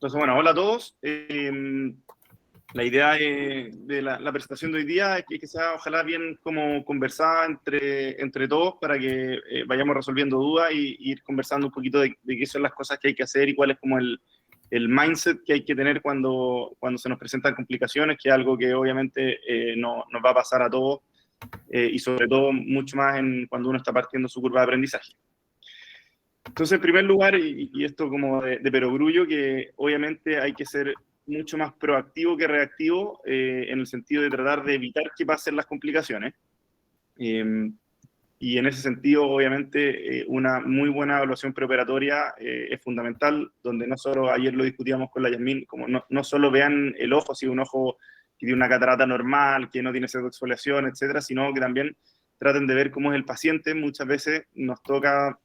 Entonces, bueno, hola a todos. La idea de la presentación de hoy día es que sea ojalá bien como conversada entre todos para que vayamos resolviendo dudas y ir conversando un poquito de qué son las cosas que hay que hacer y cuál es como el mindset que hay que tener cuando se nos presentan complicaciones, que es algo que obviamente nos va a pasar a todos y sobre todo mucho más cuando uno está partiendo su curva de aprendizaje. Entonces, en primer lugar, y esto como de perogrullo, que obviamente hay que ser mucho más proactivo que reactivo en el sentido de tratar de evitar que pasen las complicaciones. Y en ese sentido, obviamente, una muy buena evaluación preoperatoria es fundamental, donde no solo, ayer lo discutíamos con la Yasmín, como no solo vean el ojo, si un ojo que tiene una catarata normal, que no tiene pseudoexfoliación, etcétera, sino que también traten de ver cómo es el paciente. Muchas veces nos toca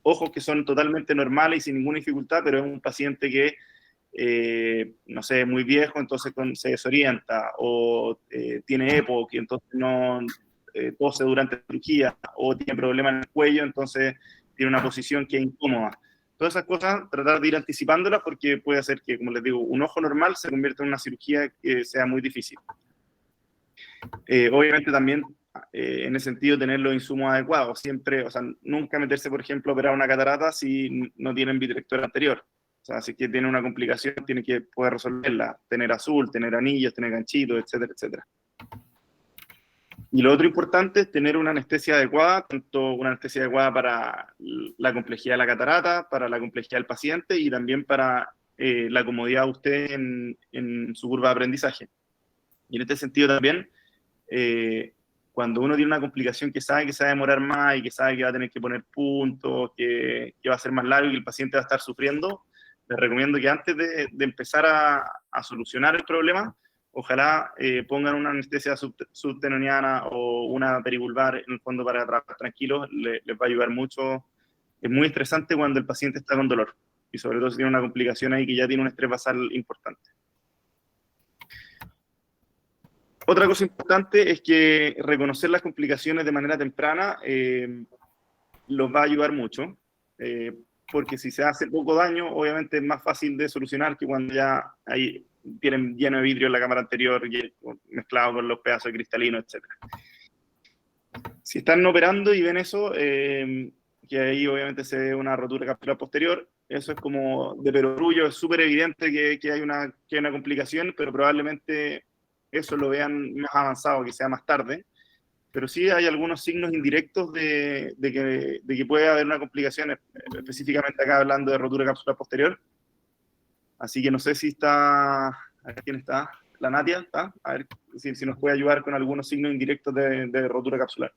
ojos que son totalmente normales y sin ninguna dificultad, pero es un paciente que, no sé, es muy viejo, entonces se desorienta, o tiene EPOC, y entonces no tose durante la cirugía, o tiene problemas en el cuello, entonces tiene una posición que es incómoda. Todas esas cosas, tratar de ir anticipándolas, porque puede hacer que, como les digo, un ojo normal se convierta en una cirugía que sea muy difícil. Obviamente también en ese sentido tener los insumos adecuados, siempre, o sea, nunca meterse, por ejemplo, a operar una catarata si no tienen vitrectomía anterior. O sea, si que tiene una complicación, tiene que poder resolverla, tener azul, tener anillos, tener ganchitos, etcétera, etcétera. Y lo otro importante es tener una anestesia adecuada, tanto una anestesia adecuada para la complejidad de la catarata, para la complejidad del paciente y también para la comodidad de usted en su curva de aprendizaje. Y en este sentido también, cuando uno tiene una complicación que sabe que se va a demorar más y que sabe que va a tener que poner puntos, que va a ser más largo y que el paciente va a estar sufriendo, les recomiendo que antes de empezar a solucionar el problema, ojalá pongan una anestesia subtenoniana o una perivulvar en el fondo para trabajar tranquilos, les va a ayudar mucho. Es muy estresante cuando el paciente está con dolor y sobre todo si tiene una complicación ahí que ya tiene un estrés basal importante. Otra cosa importante es que reconocer las complicaciones de manera temprana los va a ayudar mucho, porque si se hace poco daño, obviamente es más fácil de solucionar que cuando ya tienen lleno de vidrio en la cámara anterior mezclado con los pedazos de cristalino, etc. Si están operando y ven eso, que ahí obviamente se ve una rotura capsular posterior, eso es como de perogrullo, es súper evidente que hay una complicación, pero probablemente eso lo vean más avanzado, que sea más tarde, pero sí hay algunos signos indirectos de que puede haber una complicación, específicamente acá hablando de rotura capsular posterior. Así que no sé si está, a ver quién está, la Natia, ¿está? A ver si nos puede ayudar con algunos signos indirectos de rotura capsular.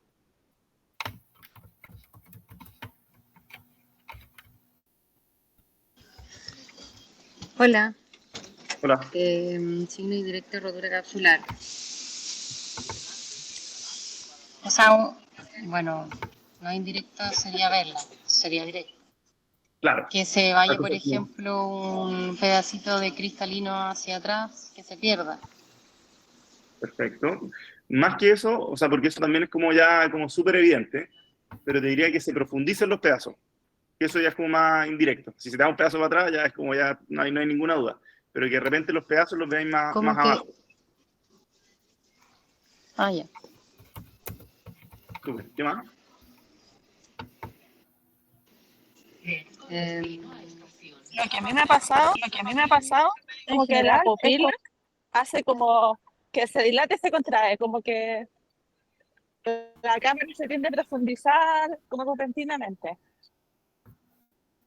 Hola. Hola. Signo indirecto de rotura capsular. O sea, bueno, no indirecto sería verla, sería directo. Claro. Que se vaya, por ejemplo, un pedacito de cristalino hacia atrás, que se pierda. Perfecto. Más que eso, o sea, porque eso también es como ya como súper evidente, pero te diría que se profundicen los pedazos, que eso ya es como más indirecto. Si se te da un pedazo para atrás, ya es como ya no hay ninguna duda, pero que de repente los pedazos los veáis más abajo. Ah, ya. ¿Qué más? Lo que a mí me ha pasado como que la pupila hace como que se dilate y se contrae, como que la cámara se tiende a profundizar como repentinamente.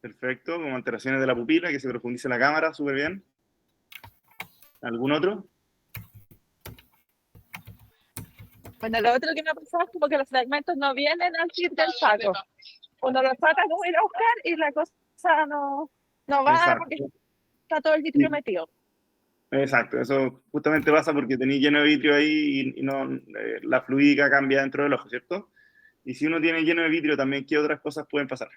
Perfecto, como alteraciones de la pupila, que se profundice la cámara, súper bien. ¿Algún otro? Bueno, lo otro que me ha pasado es como que los fragmentos no vienen al kit del saco. Cuando los sacas, como ir a buscar y la cosa no va. Exacto. Porque está todo el vitrio metido. Exacto, eso justamente pasa porque tenéis lleno de vitrio ahí y no, la fluídica cambia dentro del ojo, ¿cierto? Y si uno tiene lleno de vitrio también, ¿qué otras cosas pueden pasar?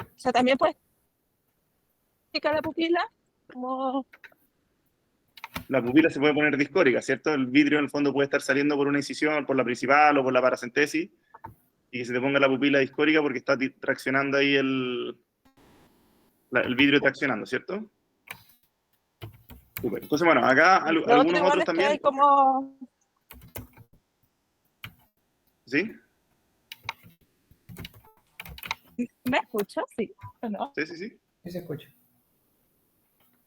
O sea, también puede picar la pupila, como... La pupila se puede poner discórica, ¿cierto? El vidrio en el fondo puede estar saliendo por una incisión, por la principal o por la paracentesis, y que se te ponga la pupila discórica porque está traccionando ahí el vidrio traccionando, ¿cierto? Súper. Entonces, bueno, acá Lo otro algunos igual otros es que hay también. como... ¿Sí? ¿Me escuchas? Sí, ¿o no? Sí, sí, sí. Sí se escucha.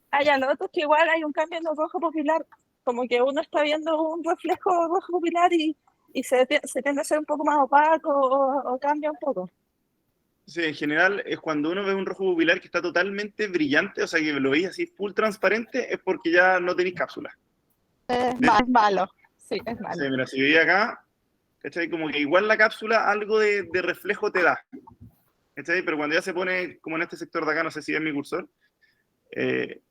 Ah, ya, lo otro es que igual hay un cambio en el rojo pupilar, como que uno está viendo un reflejo rojo pupilar y se tiende a ser un poco más opaco o cambia un poco. Sí, en general es cuando uno ve un rojo pupilar que está totalmente brillante, o sea, que lo veis así full transparente, es porque ya no tenéis cápsula. Es De- malo, sí, es Sí, malo. mira, si veis acá, ¿cachai? Como que igual la cápsula algo de reflejo te da, ¿cachai? Pero cuando ya se pone, como en este sector de acá, no sé si es mi cursor, eh,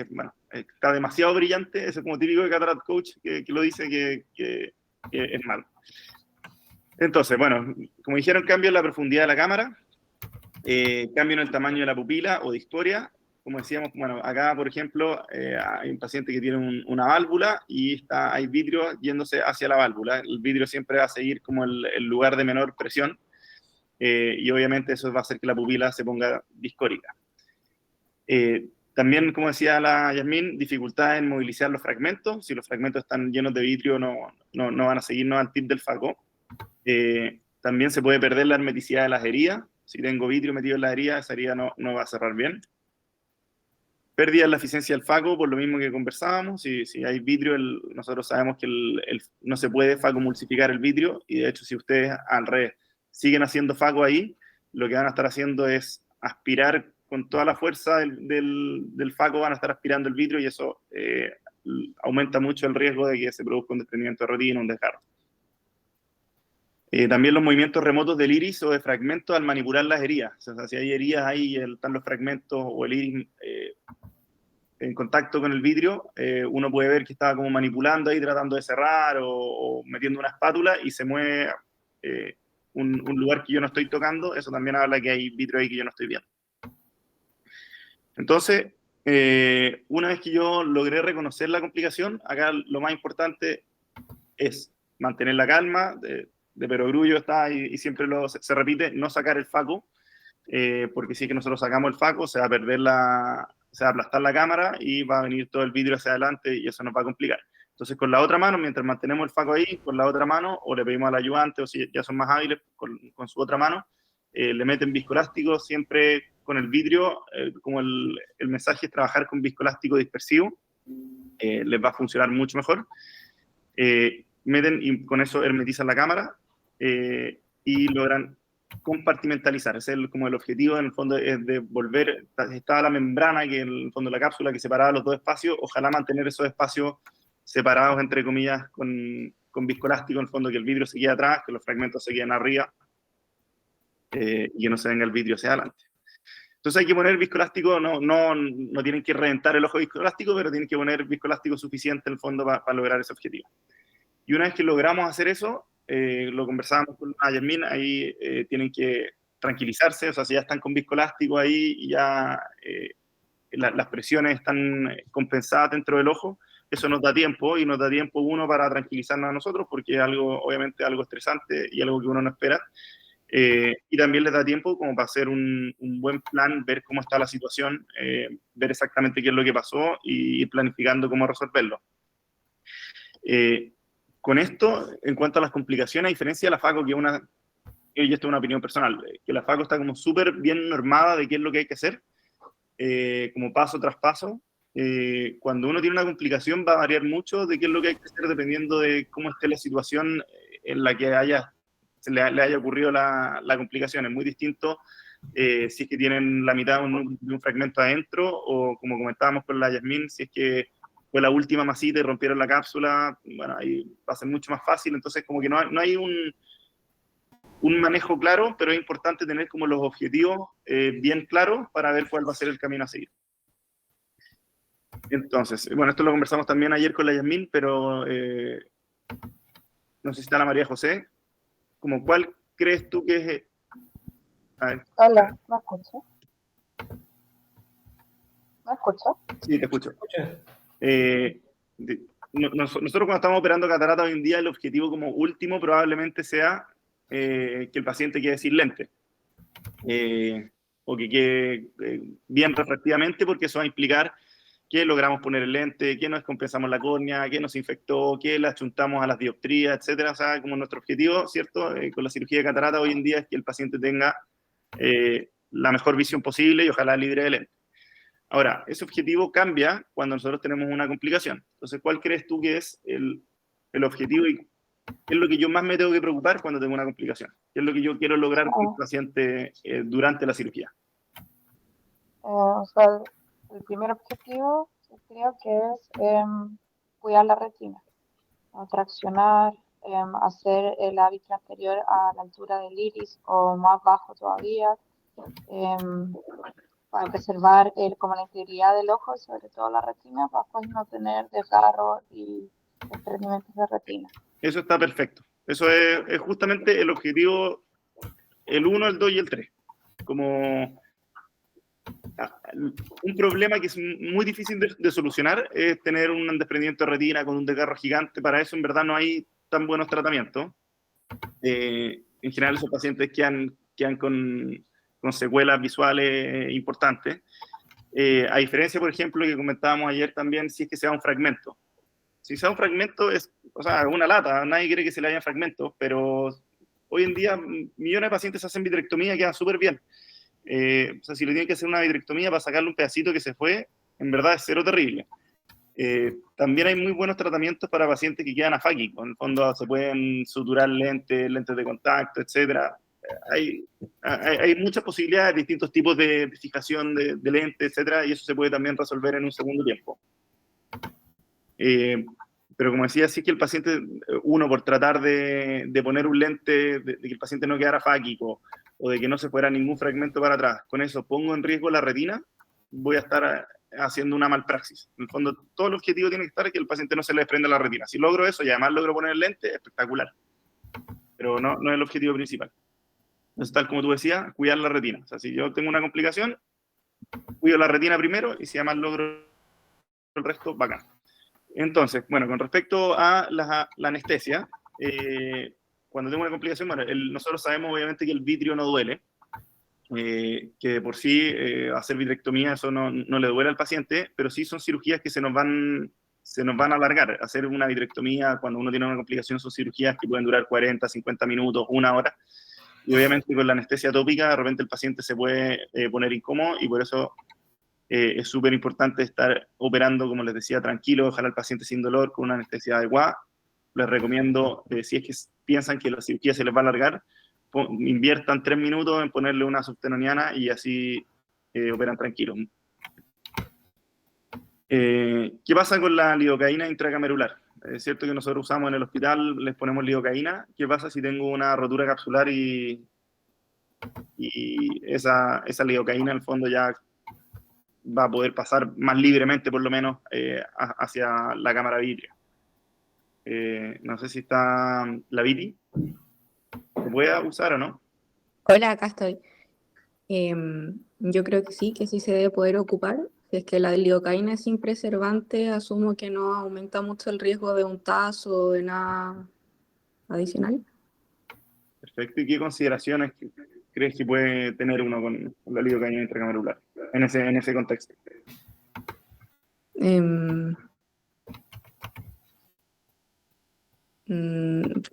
bueno, está demasiado brillante, eso es como típico de Cataract Coach, que lo dice que es malo. Entonces, bueno, como dijeron, cambio en la profundidad de la cámara, cambio en el tamaño de la pupila o de historia. Como decíamos, bueno, acá, por ejemplo, hay un paciente que tiene una válvula y hay vidrio yéndose hacia la válvula. El vidrio siempre va a seguir como el lugar de menor presión y obviamente eso va a hacer que la pupila se ponga discórica. También, como decía la Yasmín, dificultad en movilizar los fragmentos. Si los fragmentos están llenos de vidrio, no van a seguirnos al tip del FACO. También se puede perder la hermeticidad de las heridas. Si tengo vidrio metido en la herida, esa herida no va a cerrar bien. Pérdida en la eficiencia del FACO, por lo mismo que conversábamos. Si hay vidrio, nosotros sabemos que no se puede FACO-emulsificar el vidrio, y de hecho, si ustedes al revés siguen haciendo FACO ahí, lo que van a estar haciendo es aspirar con toda la fuerza del FACO, van a estar aspirando el vidrio, y eso aumenta mucho el riesgo de que se produzca un desprendimiento de retina, un desgarro. También los movimientos remotos del iris o de fragmentos al manipular las heridas. O sea, si hay heridas ahí, están los fragmentos o el iris en contacto con el vidrio, uno puede ver que está como manipulando ahí, tratando de cerrar o metiendo una espátula y se mueve un lugar que yo no estoy tocando. Eso también habla que hay vidrio ahí que yo no estoy viendo. Entonces, una vez que yo logré reconocer la complicación, acá lo más importante es mantener la calma, de perogrullo está y siempre se repite, no sacar el FACO, porque si es que nosotros sacamos el FACO, se va a aplastar la cámara y va a venir todo el vidrio hacia adelante y eso nos va a complicar. Entonces, con la otra mano, mientras mantenemos el FACO ahí, con la otra mano, o le pedimos al ayudante, o si ya son más hábiles, con su otra mano, le meten viscoelástico siempre con el vidrio, como el mensaje es trabajar con viscoelástico dispersivo, les va a funcionar mucho mejor. Meten y con eso hermetizan la cámara y logran compartimentalizar. Ese es como el objetivo, en el fondo, es de volver, estaba la membrana, que en el fondo la cápsula que separaba los dos espacios, ojalá mantener esos espacios separados, entre comillas, con viscoelástico, en el fondo, que el vidrio se quede atrás, que los fragmentos se queden arriba y que no se venga el vidrio hacia adelante. Entonces hay que poner viscoelástico, no tienen que reventar el ojo viscoelástico, pero tienen que poner viscoelástico suficiente en el fondo para lograr ese objetivo. Y una vez que logramos hacer eso, lo conversábamos con Yasmín, ahí tienen que tranquilizarse, o sea, si ya están con viscoelástico ahí y ya las presiones están compensadas dentro del ojo, eso nos da tiempo, y nos da tiempo uno para tranquilizarnos a nosotros, porque es algo, obviamente, algo estresante y algo que uno no espera. Y también les da tiempo como para hacer un buen plan, ver cómo está la situación, ver exactamente qué es lo que pasó y ir planificando cómo resolverlo. Con esto, en cuanto a las complicaciones, a diferencia de la FACO, y esto es una opinión personal, que la FACO está como súper bien normada de qué es lo que hay que hacer, como paso tras paso. Cuando uno tiene una complicación va a variar mucho de qué es lo que hay que hacer dependiendo de cómo esté la situación en la que le haya ocurrido la complicación. Es muy distinto si es que tienen la mitad de un fragmento adentro, o como comentábamos con la Yasmín, si es que fue la última masita y rompieron la cápsula, bueno, ahí va a ser mucho más fácil. Entonces, como que no hay un manejo claro, pero es importante tener como los objetivos bien claros para ver cuál va a ser el camino a seguir. Entonces, bueno, esto lo conversamos también ayer con la Yasmín, pero no sé si está la María José. Como, ¿cuál crees tú que es? A ver. Hola, ¿me escuchas? ¿Me escuchas? Sí, te escucho. nosotros cuando estamos operando catarata hoy en día, el objetivo como último probablemente sea que el paciente quede sin lente. O que quede bien refractivamente, porque eso va a implicar que logramos poner el lente, que no descompensamos la córnea, que nos infectó, que la achuntamos a las dioptrías, etcétera. O sea, como nuestro objetivo, ¿cierto? Con la cirugía de catarata hoy en día es que el paciente tenga la mejor visión posible y ojalá libre de lente. Ahora, ese objetivo cambia cuando nosotros tenemos una complicación. Entonces, ¿cuál crees tú que es el objetivo y qué es lo que yo más me tengo que preocupar cuando tengo una complicación? ¿Qué es lo que yo quiero lograr con el paciente durante la cirugía? O sea, el primer objetivo yo creo que es cuidar la retina, ¿no? Traccionar, hacer el hábito anterior a la altura del iris o más bajo todavía, para preservar como la integridad del ojo y sobre todo la retina, para pues no tener desgarro y desprendimientos de retina. Eso está perfecto. Eso es justamente el objetivo, el 1, el 2 y el 3. Como un problema que es muy difícil de solucionar es tener un desprendimiento de retina con un desgarro gigante. Para eso, en verdad, no hay tan buenos tratamientos. En general, esos pacientes quedan con secuelas visuales importantes. A diferencia, por ejemplo, que comentábamos ayer también, si es que se da un fragmento. Si se da un fragmento, es, o sea, una lata, nadie quiere que se le hayan fragmentos, pero hoy en día millones de pacientes hacen vitrectomía y quedan súper bien. O sea, si le tienen que hacer una vitrectomía para sacarle un pedacito que se fue, en verdad es cero terrible. También hay muy buenos tratamientos para pacientes que quedan afáquicos. En el fondo se pueden suturar lentes de contacto, etc. Hay muchas posibilidades, distintos tipos de fijación de lentes, etc. Y eso se puede también resolver en un segundo tiempo. Pero como decía, sí que el paciente, uno, por tratar de poner un lente, de que el paciente no quedara fáquico, o de que no se fuera ningún fragmento para atrás, con eso pongo en riesgo la retina, voy a estar haciendo una malpraxis. En el fondo, todo el objetivo tiene que estar es que el paciente no se le desprenda la retina. Si logro eso y además logro poner el lente, espectacular. Pero no es el objetivo principal. Entonces, tal como tú decías, cuidar la retina. O sea, si yo tengo una complicación, cuido la retina primero y si además logro el resto, bacán. Entonces, bueno, con respecto a la anestesia, cuando tengo una complicación, bueno, nosotros sabemos obviamente que el vitrio no duele, que de por sí hacer vitrectomía eso no le duele al paciente, pero sí son cirugías que se nos van a alargar. Hacer una vitrectomía cuando uno tiene una complicación son cirugías que pueden durar 40, 50 minutos, una hora, y obviamente con la anestesia tópica de repente el paciente se puede poner incómodo y por eso es súper importante estar operando, como les decía, tranquilo, ojalá al paciente sin dolor, con una anestesia adecuada. Les recomiendo, si es que piensan que la cirugía se les va a alargar, inviertan 3 minutos en ponerle una subtenoniana y así operan tranquilos. ¿Qué pasa con la lidocaína intracamerular? Es cierto que nosotros usamos en el hospital, les ponemos lidocaína. ¿Qué pasa si tengo una rotura capsular y esa lidocaína en el fondo ya va a poder pasar más libremente, por lo menos, hacia la cámara vitrea? No sé si está la Viti. ¿Se puede usar o no? Hola, acá estoy. Yo creo que sí se debe poder ocupar. Si es que la lidocaína es sin preservante, asumo que no aumenta mucho el riesgo de un TAS o de nada adicional. Perfecto. ¿Y qué consideraciones crees que puede tener uno con la lidocaína intracamerular en ese contexto?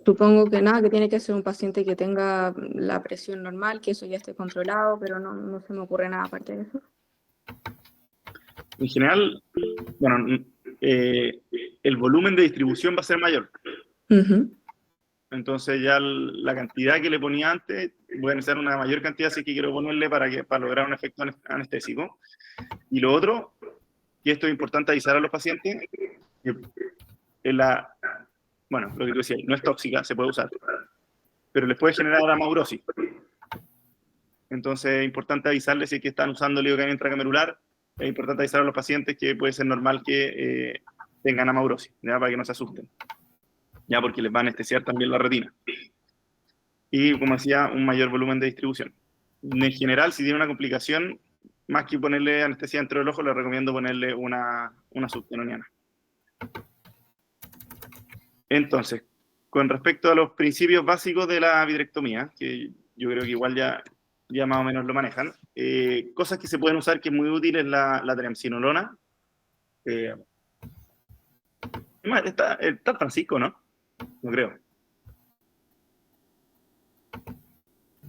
Supongo que nada, que tiene que ser un paciente que tenga la presión normal, que eso ya esté controlado, pero no se me ocurre nada aparte de eso. En general, bueno, el volumen de distribución va a ser mayor. Entonces ya la cantidad que le ponía antes voy a necesitar una mayor cantidad si es que quiero ponerle para lograr un efecto anestésico. Y lo otro, y esto es importante avisar a los pacientes, que bueno, lo que tú decías, no es tóxica, se puede usar, pero les puede generar amaurosis. Entonces es importante avisarles si es que están usando lidocaína intracamerular, es importante avisar a los pacientes que puede ser normal que tengan amaurosis, ¿ya? Para que no se asusten, ya, porque les va a anestesiar también la retina. Y como decía, un mayor volumen de distribución. En general, si tiene una complicación, más que ponerle anestesia dentro del ojo, les recomiendo ponerle una subtenoniana. Entonces, con respecto a los principios básicos de la vitrectomía, que yo creo que igual ya más o menos lo manejan, cosas que se pueden usar que es muy útil es la triamcinolona. Está Francisco, ¿no? No creo.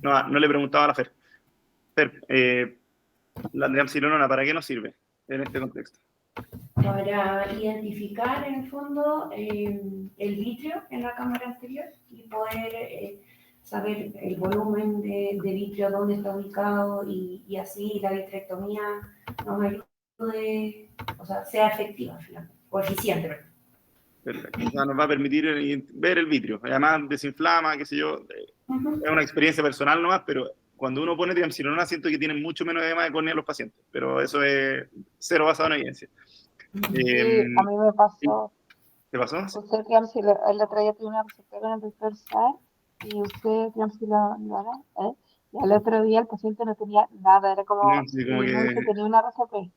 No le preguntaba a la Fer. Fer, la triamcinolona, ¿para qué nos sirve en este contexto? Para identificar en el fondo el vitrio en la cámara anterior y poder saber el volumen de vitrio, dónde está ubicado y así la vitrectomía nos ayude, o sea, sea efectiva o eficiente. Perfecto. O sea, nos va a permitir ver el vitrio. Además, desinflama, qué sé yo. Es una experiencia personal nomás, pero cuando uno pone triamcinolona siento que tienen mucho menos edema de córnea los pacientes. Pero eso es cero basado en evidencia. Sí, a mí me pasó. ¿Te pasó? Usé triamcinolona, el otro día tuve una receta con el doctor Saar y usé triamcinolona, y al otro día el paciente no tenía nada, era como, No, sí, como no que tenía una RCP.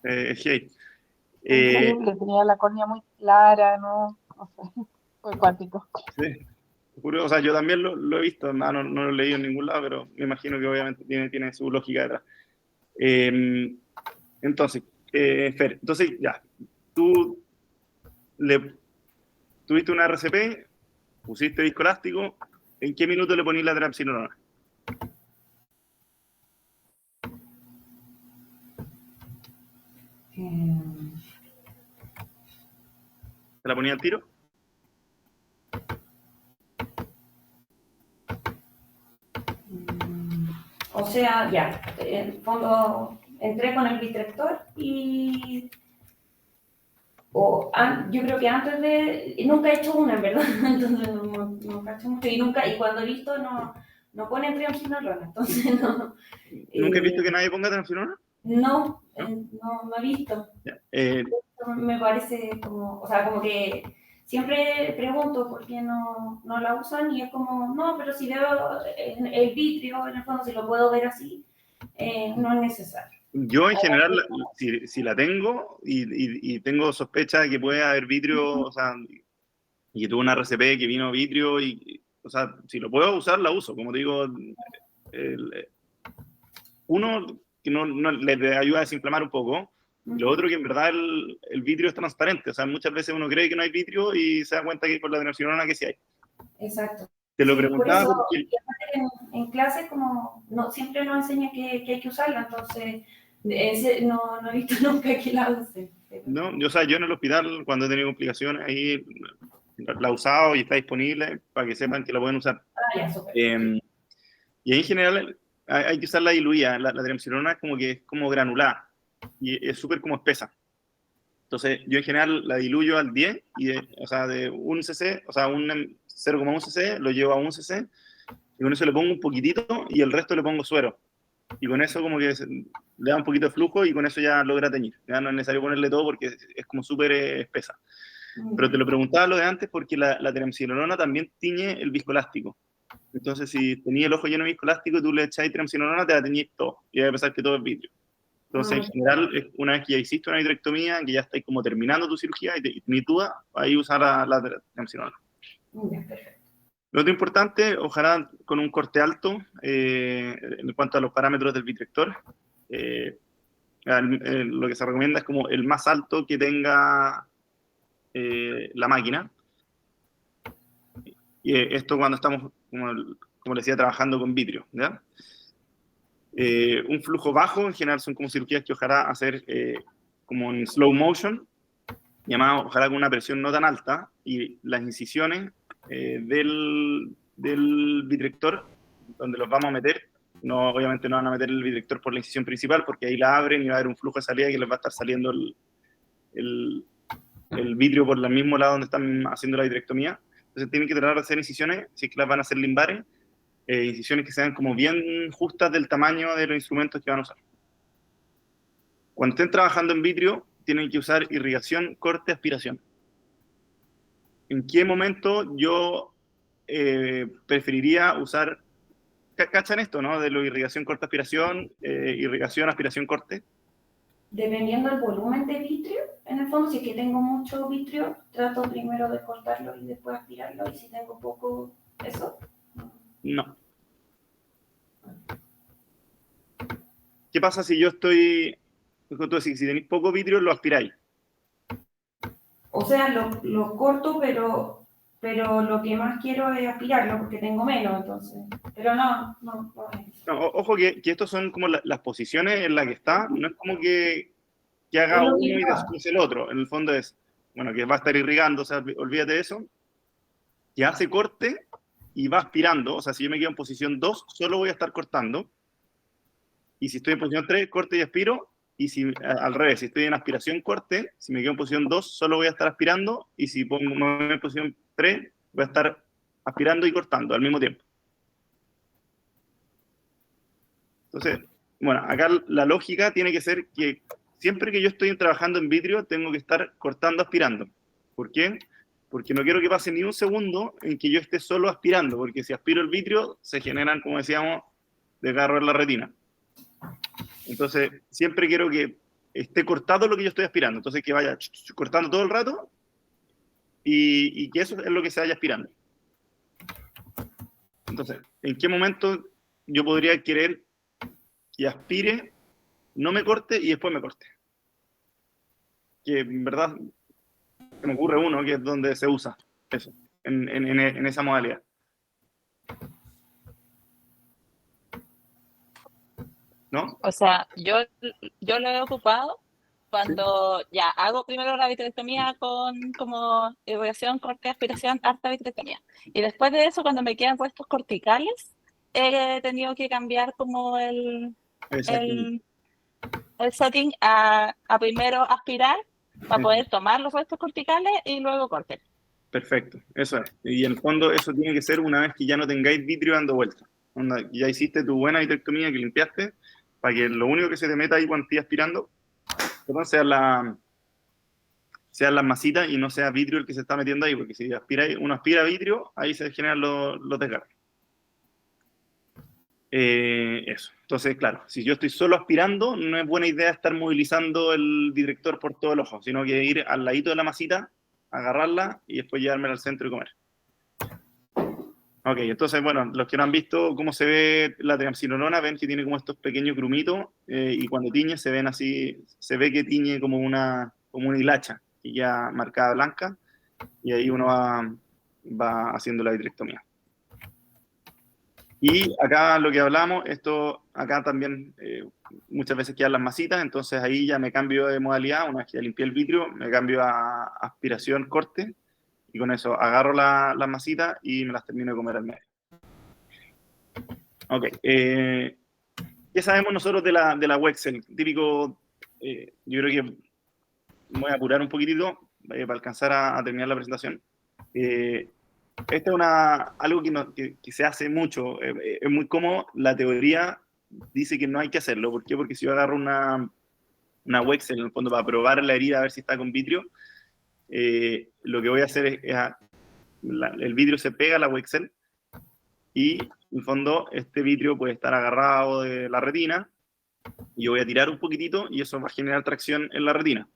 es hate. Increíble, tenía la córnea muy clara, no sé, fue cuántico. Sí. O sea, yo también lo he visto, no lo he leído en ningún lado, pero me imagino que obviamente tiene su lógica detrás. Entonces, Fer, entonces ya, tú tuviste una RCP, pusiste disco elástico, ¿en qué minuto le ponís la triamcinolona? ¿Te la ponía al tiro? O sea, ya, en el fondo entré con el vitrector y yo creo que antes nunca he hecho una, en verdad, entonces no cacho mucho y cuando he visto no ponen triamcinolona, entonces no. ¿Nunca he visto que nadie ponga triamcinolona? No, ¿No? no he visto. Ya, Me parece como, o sea, como que siempre pregunto por qué no la usan y es como, no, pero si veo el vitrio, en el fondo, si lo puedo ver así, no es necesario. yo en general, si la tengo y tengo sospecha de que puede haber vitrio, o sea, y que tuvo una RCP que vino vitrio, o sea, si lo puedo usar, la uso. Como te digo, uno, que no le ayuda a desinflamar un poco. Lo otro, que en verdad el vitrio es transparente. O sea, muchas veces uno cree que no hay vitrio y se da cuenta que con la triamcinolona que sí hay. Exacto. Te lo Sí, preguntaba por eso, porque... y aparte en clase como siempre nos enseña que hay que usarla, entonces no he visto nunca que la use. No, o sea, yo en el hospital, cuando he tenido complicaciones, ahí la he usado y está disponible para que sepan que la pueden usar. Ya, súper. Y ahí en general hay que usarla diluida. La triamcinolona es como granulada y es súper como espesa. Entonces, yo en general la diluyo al 10, o sea, de 1 cc, o sea, un 0,1 cc, lo llevo a 1 cc, y con eso le pongo un poquitito y el resto le pongo suero. Y con eso como que le da un poquito de flujo y con eso ya logra teñir. Ya no es necesario ponerle todo porque es como súper espesa. Pero te lo preguntaba lo de antes porque la triamcinolona también tiñe el viscoelástico. Entonces, si tenías el ojo lleno de viscoelástico y tú le echáis triamcinolona, te va a teñir todo. Y va a pensar que todo es vitrio. Entonces, en general, una vez que ya hiciste una vitrectomía, que ya estáis como terminando tu cirugía y ni duda, ahí usar la triamcinolona. Perfecto. Lo otro importante, ojalá con un corte alto en cuanto a los parámetros del vitrector. Lo que se recomienda es como el más alto que tenga la máquina. Y esto cuando estamos, como les decía, trabajando con vitrio, ¿ya? Un flujo bajo, en general son como cirugías que ojalá hacer como en slow motion, llamado ojalá con una presión no tan alta, y las incisiones del vitrector, donde los vamos a meter, obviamente no van a meter el vitrector por la incisión principal, porque ahí la abren y va a haber un flujo de salida que les va a estar saliendo el vitrio por el mismo lado donde están haciendo la vitrectomía. Entonces tienen que tratar de hacer incisiones, si es que las van a hacer limbares, incisiones que sean como bien justas del tamaño de los instrumentos que van a usar. Cuando estén trabajando en vitrio, tienen que usar irrigación, corte, aspiración. ¿En qué momento yo preferiría usar, cachan esto, ¿no? De lo irrigación, corte, aspiración, irrigación, aspiración, corte. dependiendo del volumen de vitrio, en el fondo, si es que tengo mucho vitrio, trato primero de cortarlo y después aspirarlo, y si tengo poco, eso. No. ¿Qué pasa si yo estoy, tú decís, si tenéis poco vidrio, lo aspiráis? O sea, lo corto, pero lo que más quiero es aspirarlo porque tengo menos, entonces. Pero no es eso. No, ojo que estos son como las posiciones en las que está, no es como que Es haga lo uno que y yo hago. después el otro. En el fondo es, bueno, que va a estar irrigando, o sea, olvídate de eso, que hace corte y va aspirando. O sea, si yo me quedo en posición 2, solo voy a estar cortando. Y si estoy en posición 3, corte y aspiro. Y si al revés, si estoy en aspiración, corte, si me quedo en posición 2, solo voy a estar aspirando. Y si pongo en posición 3, voy a estar aspirando y cortando al mismo tiempo. Entonces, bueno, acá la lógica tiene que ser que siempre que yo estoy trabajando en vidrio, tengo que estar cortando, aspirando. ¿Por qué? Porque no quiero que pase ni un segundo en que yo esté solo aspirando, porque si aspiro el vidrio, se generan, como decíamos, desgarros en la retina. Entonces, siempre quiero que esté cortado lo que yo estoy aspirando. Entonces, que vaya cortando todo el rato y que eso es lo que se vaya aspirando. Entonces, ¿en qué momento yo podría querer que aspire, no me corte y después me corte? Que en verdad se me ocurre uno que es donde se usa eso, en esa modalidad. ¿No? O sea, yo lo he ocupado cuando ya hago primero la vitrectomía con como irrigación, corte, aspiración, harta vitrectomía. Y después de eso, cuando me quedan puestos corticales, he tenido que cambiar como Exactamente. el setting a primero aspirar para poder tomar los puestos corticales y luego corte. Perfecto, eso es. Y en el fondo eso tiene que ser una vez que ya no tengáis vitrio dando vueltas. Ya hiciste tu buena vitrectomía que limpiaste, para que lo único que se te meta ahí cuando estés aspirando, perdón, sean las masitas y no sea vidrio el que se está metiendo ahí, porque si uno aspira vidrio, ahí se generan los desgarros. Eso. Entonces, claro, si yo estoy solo aspirando, no es buena idea estar movilizando el director por todo el ojo, sino que ir al ladito de la masita, agarrarla y después llevármela al centro y comer. Ok, entonces, bueno, los que no han visto cómo se ve la triamcinolona, ven que tiene como estos pequeños grumitos y cuando tiñe se ven así, se ve que tiñe como una hilacha, que ya marcada blanca, y ahí uno va haciendo la vitrectomía. Y acá lo que hablamos, esto acá también muchas veces quedan las masitas, entonces ahí ya me cambio de modalidad, una vez que ya limpié el vitrio, me cambio a aspiración, corte, y con eso agarro las masitas y me las termino de comer al medio. Ok, ¿qué sabemos nosotros de la Wexel? Típico, yo creo que me voy a apurar un poquitito para alcanzar a terminar la presentación. Esta es algo que se hace mucho, es muy cómodo. La teoría dice que no hay que hacerlo. ¿Por qué? Porque si yo agarro una Wexel, en el fondo, para probar la herida a ver si está con vitrio, lo que voy a hacer el vidrio se pega a la Wexel y, en el fondo, este vidrio puede estar agarrado de la retina y yo voy a tirar un poquitito y eso va a generar tracción en la retina.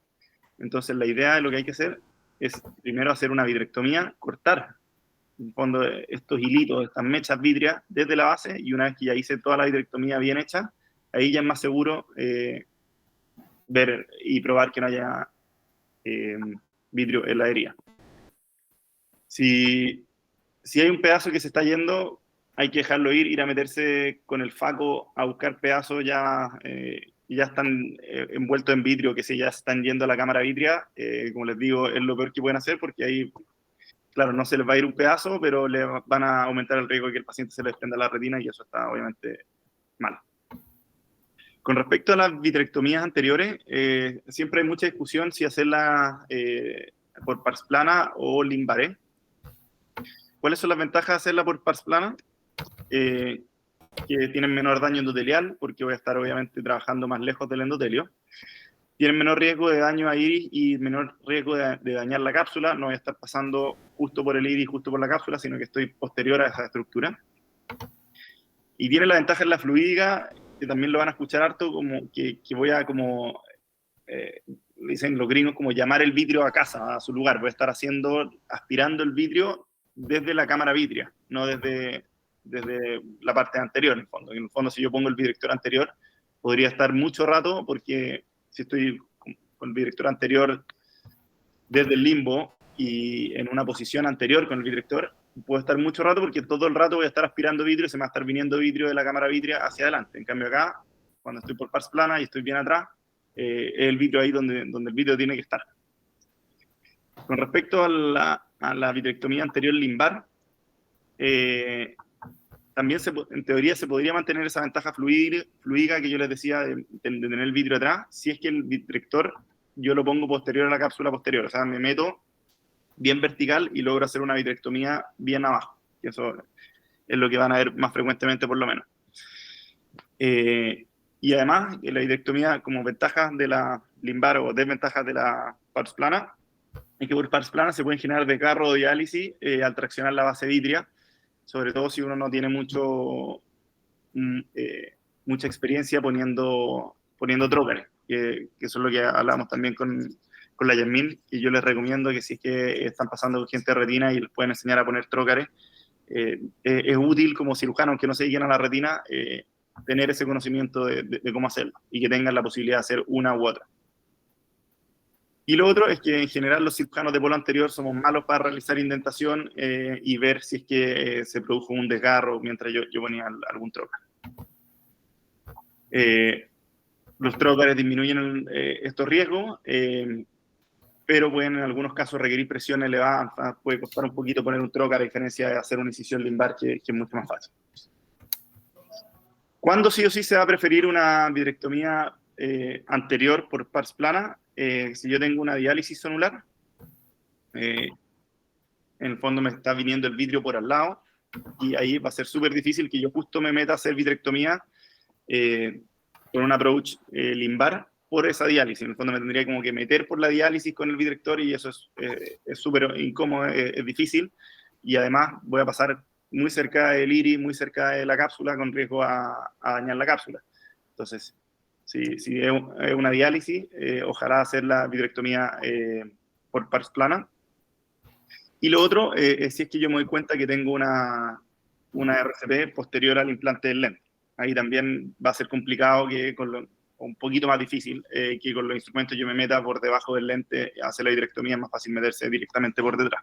Entonces, la idea de lo que hay que hacer es primero hacer una vitrectomía, cortar en el fondo estos hilitos, estas mechas vítreas desde la base, y una vez que ya hice toda la vitrectomía bien hecha, ahí ya es más seguro ver y probar que no haya vitrio en la herida. Si hay un pedazo que se está yendo, hay que dejarlo ir a meterse con el faco a buscar pedazos ya están envueltos en vitrio, que si ya están yendo a la cámara vítrea, como les digo, es lo peor que pueden hacer, porque ahí, claro, no se les va a ir un pedazo, pero le van a aumentar el riesgo de que el paciente se le desprenda la retina, y eso está obviamente mal. Con respecto a las vitrectomías anteriores, siempre hay mucha discusión si hacerla por pars plana o limbaré. ¿Cuáles son las ventajas de hacerla por pars plana? Que tienen menor daño endotelial, porque voy a estar obviamente trabajando más lejos del endotelio. Tienen menor riesgo de daño a iris y menor riesgo de dañar la cápsula. No voy a estar pasando justo por el iris, justo por la cápsula, sino que estoy posterior a esa estructura. Y tiene la ventaja en la fluídica, que también lo van a escuchar harto, como que voy a como dicen los gringos, como llamar el vidrio a casa, a su lugar. Voy a estar aspirando el vidrio desde la cámara vitrea, no desde la parte anterior, en el fondo. En el fondo, si yo pongo el bidirector anterior, podría estar mucho rato, porque si estoy con el bidirector anterior desde el limbo y en una posición anterior con el bidirector, puedo estar mucho rato, porque todo el rato voy a estar aspirando vidrio y se me va a estar viniendo vidrio de la cámara vitrea hacia adelante. En cambio acá, cuando estoy por pars plana y estoy bien atrás, es el vidrio ahí donde el vidrio tiene que estar. Con respecto a la vitrectomía anterior limbar, también en teoría se podría mantener esa ventaja fluídica que yo les decía de tener el vidrio atrás, si es que el vitrector yo lo pongo posterior a la cápsula posterior, o sea, me meto bien vertical y logro hacer una vitrectomía bien abajo, y eso es lo que van a ver más frecuentemente por lo menos. Y además, la vitrectomía, como ventajas de la limbar o desventajas de la pars plana, es que por pars plana se pueden generar desgarro o diálisis al traccionar la base vitrea, sobre todo si uno no tiene mucha experiencia poniendo trócares, que eso es lo que hablamos también con la Yasmín, y yo les recomiendo que si es que están pasando con gente de retina y les pueden enseñar a poner trócares, es útil como cirujano, aunque no se dediquen a la retina, tener ese conocimiento de cómo hacerlo, y que tengan la posibilidad de hacer una u otra. Y lo otro es que en general los cirujanos de polo anterior somos malos para realizar indentación y ver si es que se produjo un desgarro mientras yo ponía algún trócar. Los trócares disminuyen estos riesgos, pero pueden en algunos casos requerir presión elevada. Puede costar un poquito poner un trócar, a diferencia de hacer una incisión limbar, que es mucho más fácil. ¿Cuándo sí o sí se va a preferir una vitrectomía anterior por pars plana? Si yo tengo una diálisis sonular, en el fondo me está viniendo el vidrio por al lado, y ahí va a ser súper difícil que yo justo me meta a hacer vitrectomía con un approach limbar por esa diálisis. En el fondo me tendría como que meter por la diálisis con el vitrector, y eso es súper incómodo, es difícil, y además voy a pasar muy cerca del iris, muy cerca de la cápsula, con riesgo a dañar la cápsula. Entonces, si es una diálisis, ojalá hacer la vitrectomía por pars plana. Y lo otro es si es que yo me doy cuenta que tengo una RCP posterior al implante del lente. Ahí también va a ser complicado, un poquito más difícil, que con los instrumentos yo me meta por debajo del lente a hacer la vitrectomía. Es más fácil meterse directamente por detrás.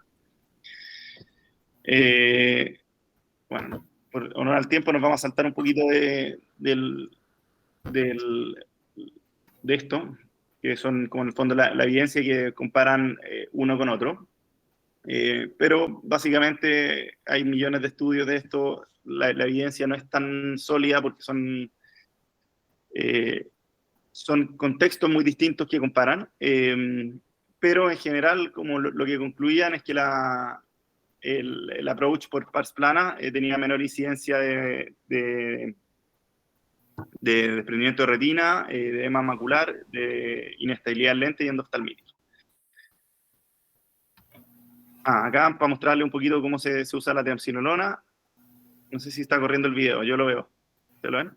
Bueno, por honor al tiempo nos vamos a saltar un poquito de esto, que son como en el fondo la evidencia que comparan uno con otro. Pero básicamente hay millones de estudios de esto. La evidencia no es tan sólida porque son contextos muy distintos que comparan, pero en general, como lo que concluían es que el approach por pars plana tenía menor incidencia de desprendimiento de retina, de edema macular, de inestabilidad lente y endoftalmitis. Acá para mostrarle un poquito cómo se usa la triamcinolona. No sé si está corriendo el video, yo lo veo. ¿Se lo ven?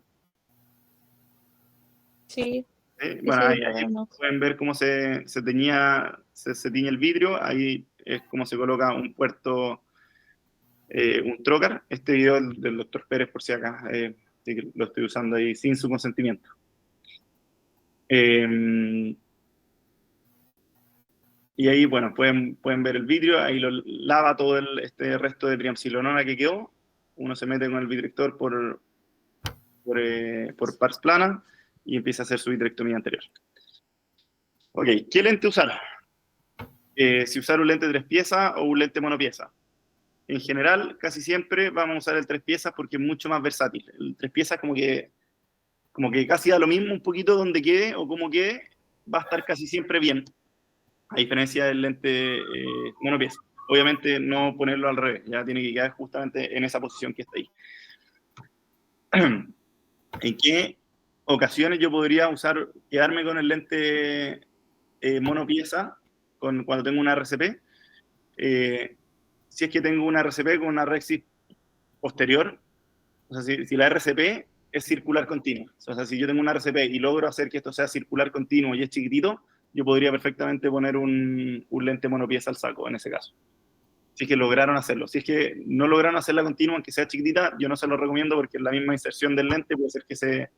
Sí. Bueno, sí, ahí pueden ver cómo se tiñe el vidrio. Ahí es como se coloca un puerto, un trócar. Este video es del doctor Pérez, por si acá, que lo estoy usando ahí sin su consentimiento. Y ahí, bueno, pueden ver el vidrio. Ahí lo lava todo este resto de triamcinolona que quedó. Uno se mete con el vitrector por pars plana y empieza a hacer su vitrectomía anterior. Ok, ¿qué lente usar? Si usar un lente 3 piezas o un lente monopieza. En general, casi siempre vamos a usar el 3 piezas porque es mucho más versátil. El 3 piezas como que casi da lo mismo un poquito donde quede o como quede, va a estar casi siempre bien, a diferencia del lente monopieza. Obviamente no ponerlo al revés, ya tiene que quedar justamente en esa posición que está ahí. ¿En qué ocasiones yo podría quedarme con el lente monopieza cuando tengo una RCP? Si es que tengo una RCP con una Rexis posterior, o sea, si la RCP es circular continuo. O sea, si yo tengo una RCP y logro hacer que esto sea circular continuo y es chiquitito, yo podría perfectamente poner un lente monopieza al saco, en ese caso. Si es que lograron hacerlo. Si es que no lograron hacerla continua, aunque sea chiquitita, yo no se lo recomiendo porque la misma inserción del lente puede hacer que ese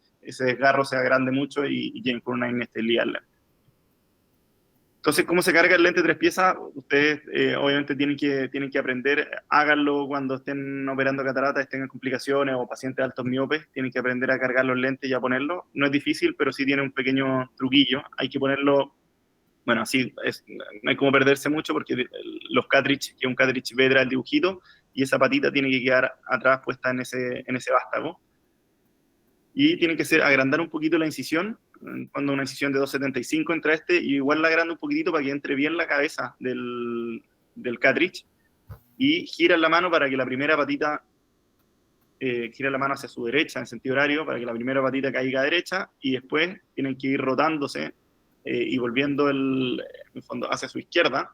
desgarro sea grande mucho y lleguen con una inestabilidad al lente. Entonces, ¿cómo se carga el lente 3 piezas? Ustedes obviamente tienen que aprender, háganlo cuando estén operando cataratas, tengan complicaciones o pacientes altos miopes, tienen que aprender a cargar los lentes y a ponerlos. No es difícil, pero sí tiene un pequeño truquillo. Hay que ponerlo, bueno, así no hay como perderse mucho porque los cartridge, que un cartridge vedra el dibujito, y esa patita tiene que quedar atrás puesta en ese vástago. Y tiene que agrandar un poquito la incisión, cuando una incisión de 2,75 entra y igual la agranda un poquitito para que entre bien la cabeza del cartridge, y gira la mano para que la primera patita, gira la mano hacia su derecha en sentido horario, para que la primera patita caiga a derecha, y después tienen que ir rotándose y volviendo en el fondo hacia su izquierda,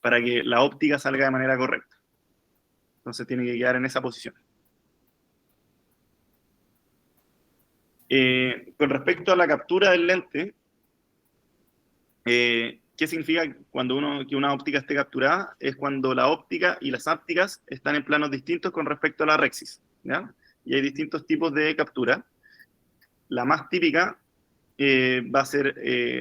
para que la óptica salga de manera correcta. Entonces tiene que quedar en esa posición. Con respecto a la captura del lente, ¿qué significa que una óptica esté capturada? Es cuando la óptica y las ápticas están en planos distintos con respecto a la rexis, ¿ya? Y hay distintos tipos de captura. La más típica va a ser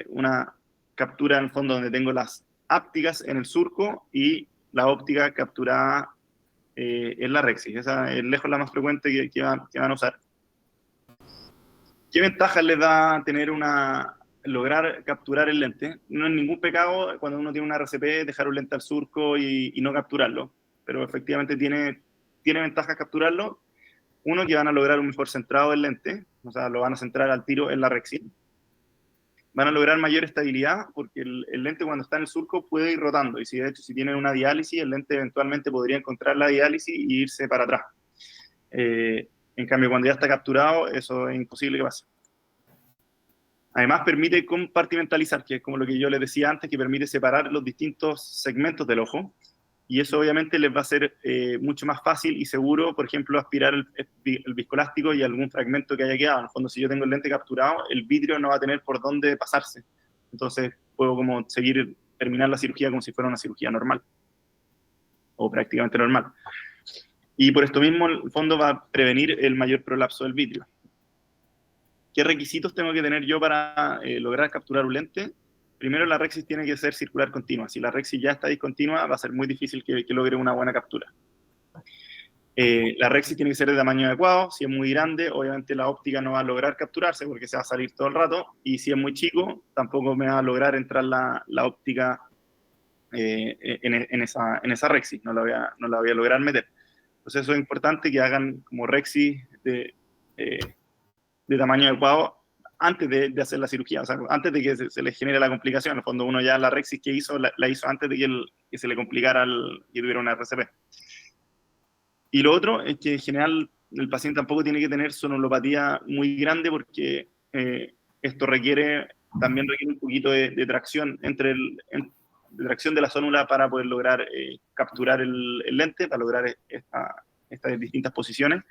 una captura en el fondo donde tengo las ápticas en el surco y la óptica capturada en la rexis. Esa es lejos la más frecuente que van a usar. ¿Qué ventajas les da lograr capturar el lente? No es ningún pecado cuando uno tiene una RCP dejar un lente al surco y no capturarlo, pero efectivamente tiene ventajas capturarlo. Uno, que van a lograr un mejor centrado del lente, o sea, lo van a centrar al tiro en la rexis. Van a lograr mayor estabilidad porque el lente cuando está en el surco puede ir rotando, y de hecho si tienen una diálisis, el lente eventualmente podría encontrar la diálisis y irse para atrás. En cambio, cuando ya está capturado, eso es imposible que pase. Además, permite compartimentalizar, que es como lo que yo les decía antes, que permite separar los distintos segmentos del ojo, y eso obviamente les va a ser mucho más fácil y seguro, por ejemplo, aspirar el viscoelástico y algún fragmento que haya quedado. En el fondo, si yo tengo el lente capturado, el vidrio no va a tener por dónde pasarse. Entonces, puedo como terminar la cirugía como si fuera una cirugía normal, o prácticamente normal. Y por esto mismo, el fondo va a prevenir el mayor prolapso del vidrio. ¿Qué requisitos tengo que tener yo para lograr capturar un lente? Primero, la rexis tiene que ser circular continua. Si la rexis ya está discontinua, va a ser muy difícil que logre una buena captura. La rexis tiene que ser de tamaño adecuado. Si es muy grande, obviamente la óptica no va a lograr capturarse porque se va a salir todo el rato. Y si es muy chico, tampoco me va a lograr entrar la óptica en esa rexis. No la voy a lograr meter. Entonces eso es importante que hagan como rexis de tamaño adecuado antes de hacer la cirugía, o sea, antes de que se les genere la complicación. En el fondo, uno ya la rexis que hizo, la hizo antes de que se le complicara que tuviera una RCP. Y lo otro es que en general el paciente tampoco tiene que tener sonulopatía muy grande porque esto también requiere un poquito de tracción de tracción de la sonula para poder lograr capturar el lente, para lograr estas distintas posiciones.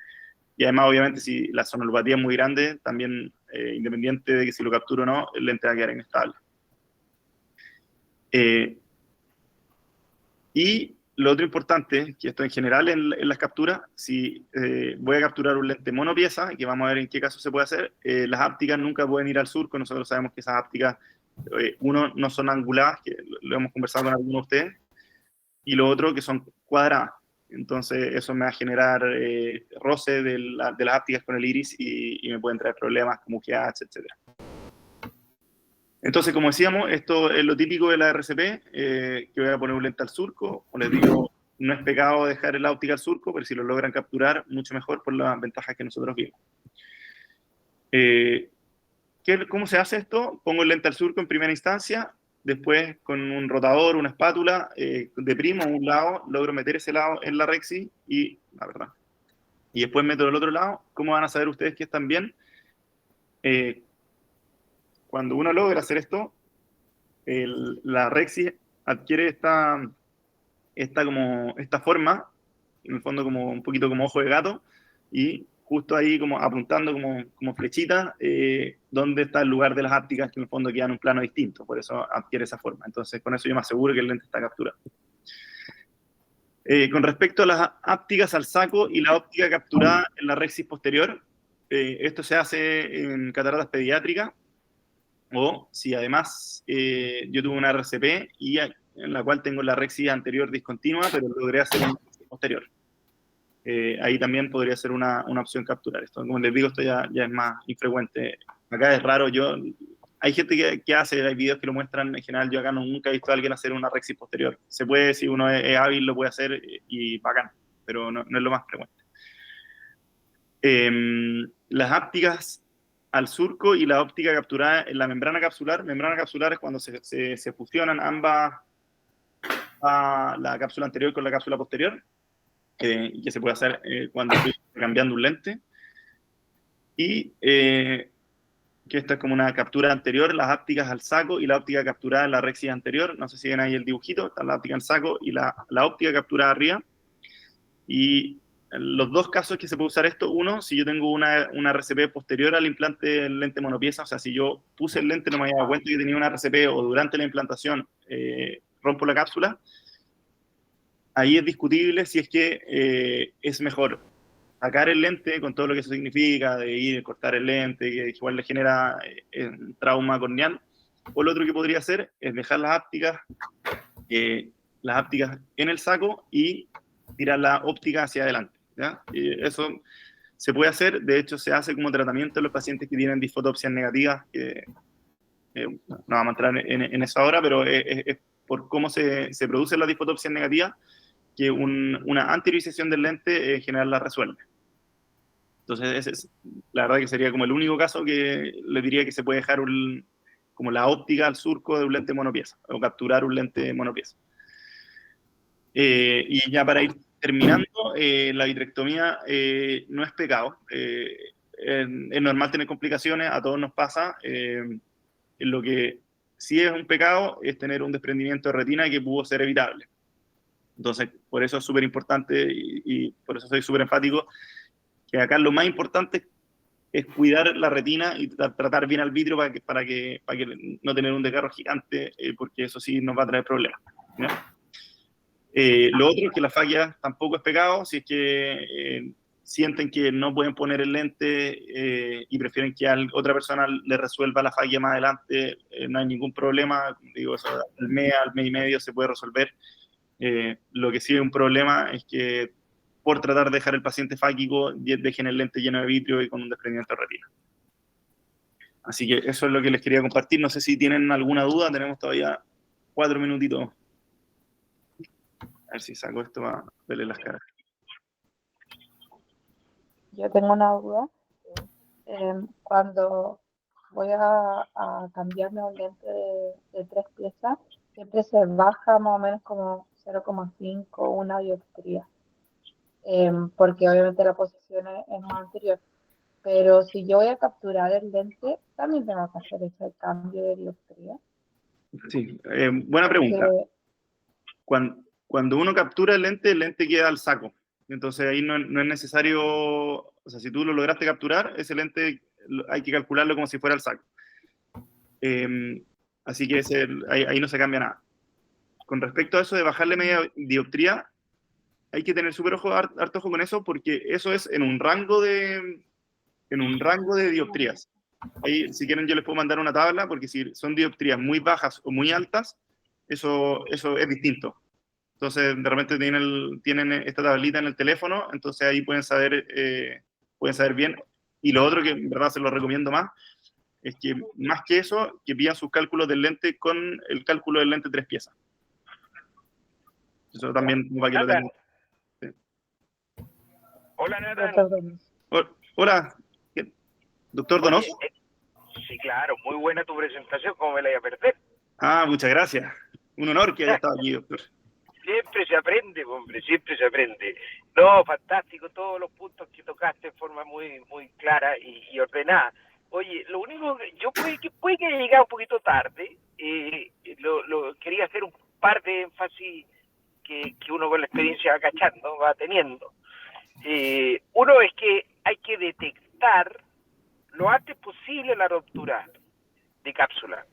Y además, obviamente, si la sonulopatía es muy grande, también, independiente de que si lo capturo o no, el lente va a quedar inestable. Y lo otro importante, que esto en general en las capturas, si voy a capturar un lente monopieza, que vamos a ver en qué caso se puede hacer, las ápticas nunca pueden ir al surco. Nosotros sabemos que esas ápticas, no son anguladas, que lo hemos conversado con algunos de ustedes, y lo otro que son cuadradas. Entonces eso me va a generar roce de las ápticas con el iris y me pueden traer problemas como UGH, etc. Entonces, como decíamos, esto es lo típico de la RCP, que voy a poner un lente al surco. Como les digo, no es pecado dejar la óptica al surco, pero si lo logran capturar, mucho mejor por las ventajas que nosotros vimos. ¿Cómo se hace esto? Pongo el lente al surco en primera instancia. Después, con un rotador, una espátula, deprimo un lado, logro meter ese lado en la rexis y después meto el otro lado. ¿Cómo van a saber ustedes que están bien? Cuando uno logra hacer esto, la rexis adquiere esta forma, en el fondo como un poquito como ojo de gato, y justo ahí como apuntando como flechita, dónde está el lugar de las ápticas que en el fondo quedan en un plano distinto, por eso adquiere esa forma. Entonces con eso yo me aseguro que el lente está capturado. Con respecto a las ápticas al saco y la óptica capturada en la rexis posterior, esto se hace en cataratas pediátricas, o si además yo tuve una RCP y en la cual tengo la rexis anterior discontinua, pero logré hacer una rexis posterior. Ahí también podría ser una opción capturar esto. Como les digo, esto ya es más infrecuente. Acá es raro, hay gente que hace, hay videos que lo muestran, en general yo acá nunca he visto a alguien hacer una rexis posterior. Se puede, si uno es hábil, lo puede hacer y bacán, pero no es lo más frecuente. Las ápticas al surco y la óptica capturada en la membrana capsular. Membrana capsular es cuando se fusionan ambas, la cápsula anterior con la cápsula posterior, y que se puede hacer cuando estoy cambiando un lente. Y que esta es como una captura anterior, las ápticas al saco y la óptica capturada en la rexis anterior. No sé si ven ahí el dibujito, está la óptica al saco y la óptica capturada arriba. Y los dos casos que se puede usar esto, uno, si yo tengo una RCP posterior al implante del lente monopieza, o sea, si yo puse el lente, no me había dado cuenta que tenía una RCP, o durante la implantación rompo la cápsula, ahí es discutible si es que es mejor sacar el lente con todo lo que eso significa, de ir, cortar el lente, que igual le genera trauma corneal, o lo otro que podría hacer es dejar las ápticas en el saco y tirar la óptica hacia adelante, ¿ya? Y eso se puede hacer, de hecho se hace como tratamiento en los pacientes que tienen disfotopsias negativas, que no vamos a entrar en eso ahora, pero es por cómo se producen las disfotopsias negativas, que una anteriorización del lente en general la resuelve. Entonces, la verdad que sería como el único caso que le diría que se puede dejar como la óptica al surco de un lente monopieza, o capturar un lente monopieza. Y ya para ir terminando, la vitrectomía no es pecado. Es normal tener complicaciones, a todos nos pasa. Lo que sí es un pecado es tener un desprendimiento de retina que pudo ser evitable. Entonces, por eso es súper importante y por eso soy súper enfático, que acá lo más importante es cuidar la retina y tratar bien al vitrio para que no tener un desgarro gigante, porque eso sí nos va a traer problemas, ¿no? Lo otro es que la falla tampoco es pecado, si es que sienten que no pueden poner el lente y prefieren que a otra persona le resuelva la falla más adelante, no hay ningún problema, digo, eso al mes y medio se puede resolver. Lo que sí es un problema es que por tratar de dejar el paciente fáquico dejen el lente lleno de vitrio y con un desprendimiento de retina. Así que eso es lo que les quería compartir. No sé si tienen alguna duda, tenemos todavía 4 minutitos. A ver si saco esto para verle las caras. Yo tengo una duda. Cuando voy a cambiarme un lente de 3 piezas, siempre se baja más o menos como 0,5, una dioptría. Porque obviamente la posición es más anterior. Pero si yo voy a capturar el lente, también tengo que hacer ese cambio de dioptría. Sí, buena pregunta. Cuando uno captura el lente queda al saco. Entonces ahí no es necesario, o sea, si tú lo lograste capturar, ese lente hay que calcularlo como si fuera al saco. Así que ahí no se cambia nada. Con respecto a eso de bajarle media dioptría, hay que tener súper harto ojo con eso, porque eso es en un rango de dioptrías. Ahí, si quieren, yo les puedo mandar una tabla, porque si son dioptrías muy bajas o muy altas, eso es distinto. Entonces, de repente tienen esta tablita en el teléfono, entonces ahí pueden saber bien. Y lo otro que en verdad se lo recomiendo más, es que más que eso, que pidan sus cálculos del lente con el cálculo del lente 3 piezas. Eso también para que lo tengan. Sí. Hola, Nathan. Hola, doctor Donoso. Sí, claro, muy buena tu presentación, ¿cómo me la iba a perder? Muchas gracias. Un honor que haya estado aquí, doctor. Siempre se aprende, hombre, siempre se aprende. No, fantástico, todos los puntos que tocaste de forma muy, muy clara y ordenada. Oye, lo único que yo puede que haya llegado un poquito tarde, quería hacer un par de énfasis que uno con la experiencia va cachando, va teniendo. Uno es que hay que detectar lo antes posible la ruptura de cápsula,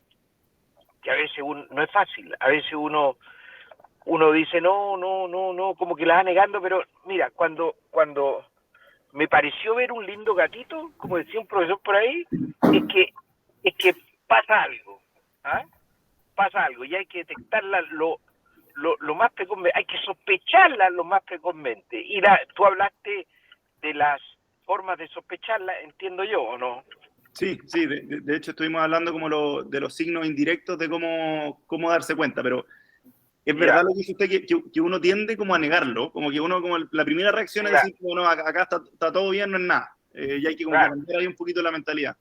que a veces no es fácil, a veces uno dice no, como que la va negando, pero mira, cuando me pareció ver un lindo gatito, como decía un profesor por ahí, es que pasa algo, ¿ah? Pasa algo y hay que detectarla lo más precozmente, hay que sospecharla lo más precozmente. Y tú hablaste de las formas de sospecharla, entiendo yo, ¿o no? Sí, de hecho estuvimos hablando como de los signos indirectos de cómo darse cuenta, pero es verdad lo que dice usted, que uno tiende como a negarlo, como que uno, como la primera reacción es decir, no, acá está todo bien, no es nada, y hay que como cambiar ahí un poquito la mentalidad.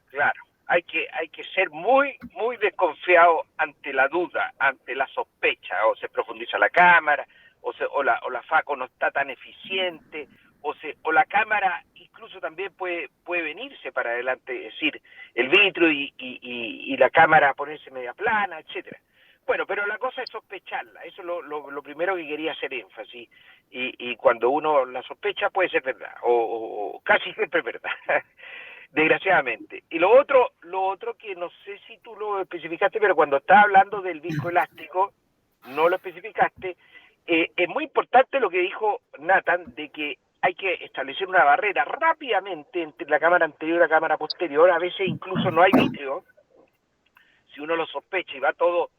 Claro, hay que ser muy, muy desconfiado ante la duda, ante la sospecha, o se profundiza la cámara, o la FACO no está tan eficiente, o la cámara incluso también puede venirse para adelante, es decir, el vitrio y la cámara ponerse media plana, etcétera. Bueno, pero la cosa es sospecharla, eso es lo primero que quería hacer énfasis, y cuando uno la sospecha puede ser verdad, o casi siempre es verdad, desgraciadamente. Y lo otro que no sé si tú lo especificaste, pero cuando estás hablando del viscoelástico, no lo especificaste, es muy importante lo que dijo Nathan, de que hay que establecer una barrera rápidamente entre la cámara anterior y la cámara posterior, a veces incluso no hay vitrio, si uno lo sospecha y va todo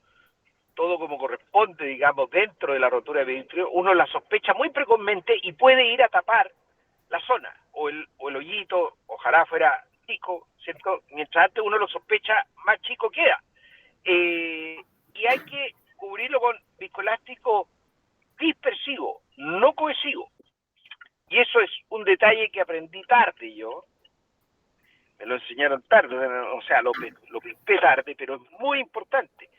como corresponde, digamos, dentro de la rotura de vitrio, uno la sospecha muy precozmente y puede ir a tapar la zona, o el hoyito, ojalá fuera chico, ¿cierto? Mientras antes uno lo sospecha, más chico queda. Y hay que cubrirlo con viscoelástico dispersivo, no cohesivo. Y eso es un detalle que aprendí tarde yo, me lo enseñaron tarde, o sea, lo pensé tarde, pero es muy importante,